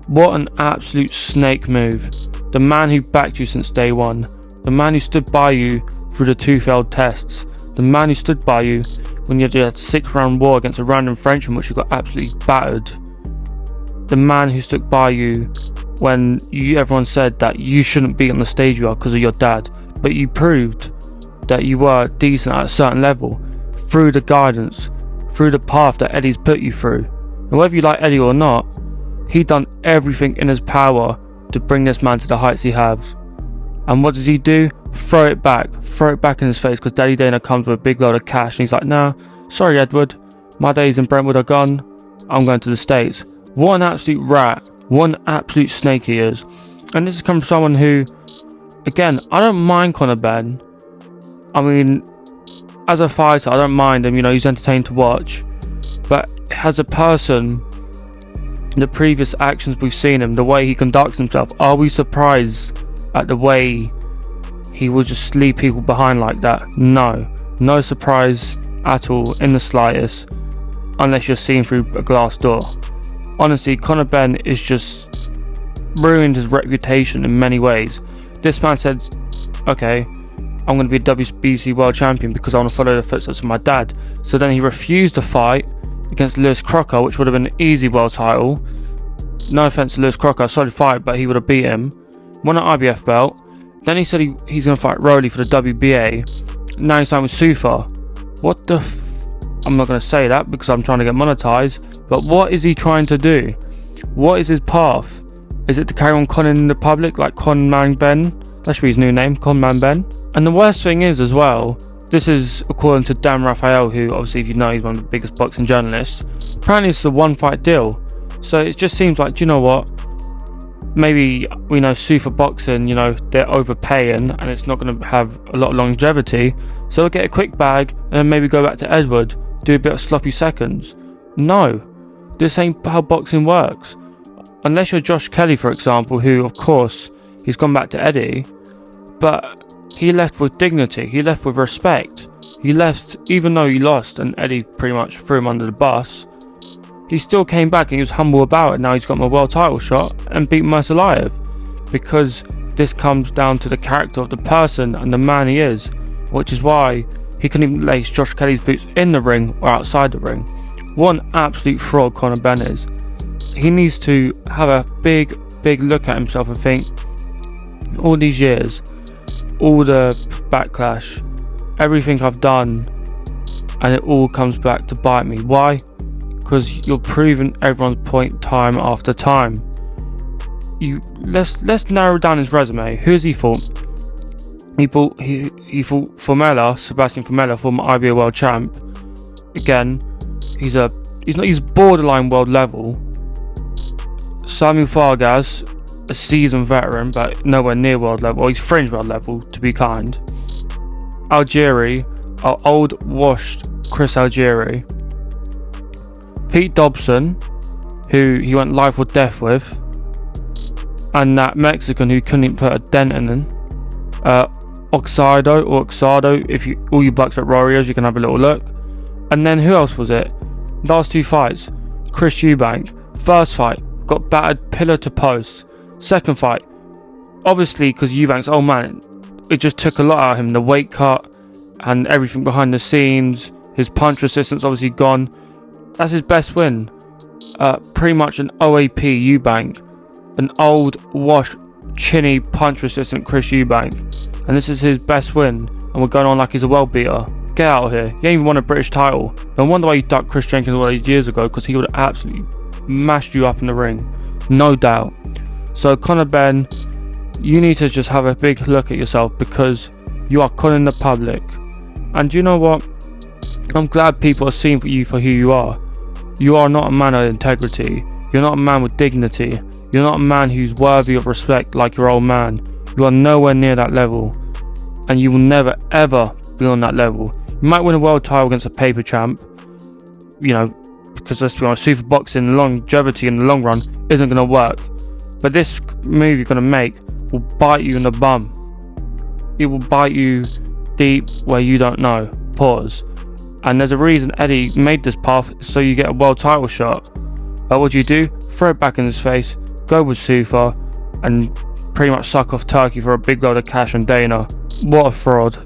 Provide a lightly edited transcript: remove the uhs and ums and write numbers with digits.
What an absolute snake move. The man who backed you since day one. The man who stood by you through the 2 failed tests. The man who stood by you when you had a 6-round war against a random Frenchman which you got absolutely battered. The man who stuck by you when everyone said that you shouldn't be on the stage you are because of your dad. But you proved that you were decent at a certain level through the guidance, through the path that Eddie's put you through. And whether you like Eddie or not, he done everything in his power to bring this man to the heights he has. And what does he do? Throw it back in his face, because Daddy Dana comes with a big load of cash and he's like, nah, sorry Edward, my days in Brentwood are gone, I'm going to the States. What an absolute rat, what an absolute snake he is. And this is coming from someone who, again, I don't mind Conor Benn. I mean, as a fighter, I don't mind him, he's entertaining to watch. But as a person, the previous actions we've seen him, the way he conducts himself, are we surprised at the way he will just leave people behind like that? No surprise at all, in the slightest, unless you're seeing through a glass door. Honestly, Conor Benn is just ruined his reputation in many ways. This man said, okay, I'm going to be a WBC world champion because I want to follow the footsteps of my dad. So then he refused to fight against Lewis Crocker, which would have been an easy world title. No offense to Lewis Crocker, sorry to fight, but he would have beat him. Won an IBF belt. Then he said he's going to fight Rowley for the WBA. Now he's signed with Sufa. What the I'm not going to say that because I'm trying to get monetized. But what is he trying to do? What is his path? Is it to carry on conning in the public like Con Man Benn? That should be his new name, Con Man Benn. And the worst thing is as well, this is according to Dan Raphael, who obviously, if you know, he's one of the biggest boxing journalists. Apparently it's a 1-fight deal. So it just seems like, do you know what? Maybe we know Super Boxing, they're overpaying and it's not going to have a lot of longevity. So we'll get a quick bag and then maybe go back to Edward, do a bit of sloppy seconds. No, this ain't how boxing works. Unless you're Josh Kelly, for example, who, of course, he's gone back to Eddie, but he left with dignity, he left with respect. He left, even though he lost and Eddie pretty much threw him under the bus, he still came back and he was humble about it. Now he's got him a world title shot and beat Merciliaev, because this comes down to the character of the person and the man he is, which is why he couldn't even lace Josh Kelly's boots in the ring or outside the ring. What an absolute fraud Conor Benn is. He needs to have a big look at himself and think, all these years, all the backlash, everything I've done, and it all comes back to bite me. Why? Because you're proving everyone's point time after time. Let's narrow down his resume. Who has he fought? He fought Formella, Sebastian Formella, former IBO world champ. Again, he's borderline world level. Samuel Fargas, a seasoned veteran, but nowhere near world level. Or he's fringe world level, to be kind. Algieri, our old washed Chris Algieri. Pete Dobson, who he went life or death with, and that Mexican who couldn't put a dent in him. Oxado, if all you bucks at Warriors, you can have a little look. And then who else was it? Last 2 fights, Chris Eubank. First fight, got battered pillar to post. Second fight, obviously because Eubank's old man, it just took a lot out of him. The weight cut and everything behind the scenes. His punch resistance obviously gone. That's his best win. Pretty much an OAP Eubank, an old washed chinny punch resistant Chris Eubank, and this is his best win, and we're going on like he's a world beater. Get out of here. He ain't even won a British title. No wonder why you ducked Chris Jenkins all those years ago, because he would have absolutely mashed you up in the ring, no doubt. So Conor Benn, you need to just have a big look at yourself, because you are conning the public. And you know what? I'm glad people are seeing you for who you are. You are not a man of integrity. You're not a man with dignity. You're not a man who's worthy of respect like your old man. You are nowhere near that level, and you will never ever be on that level. You might win a world title against a paper champ, because let's be honest, super boxing longevity in the long run isn't going to work. But this move you're going to make will bite you in the bum. It will bite you deep where you don't know. Pause. And there's a reason Eddie made this path, so you get a world title shot. But what do? Throw it back in his face, go with Sufa, and pretty much suck off Turkey for a big load of cash and Dana. What a fraud.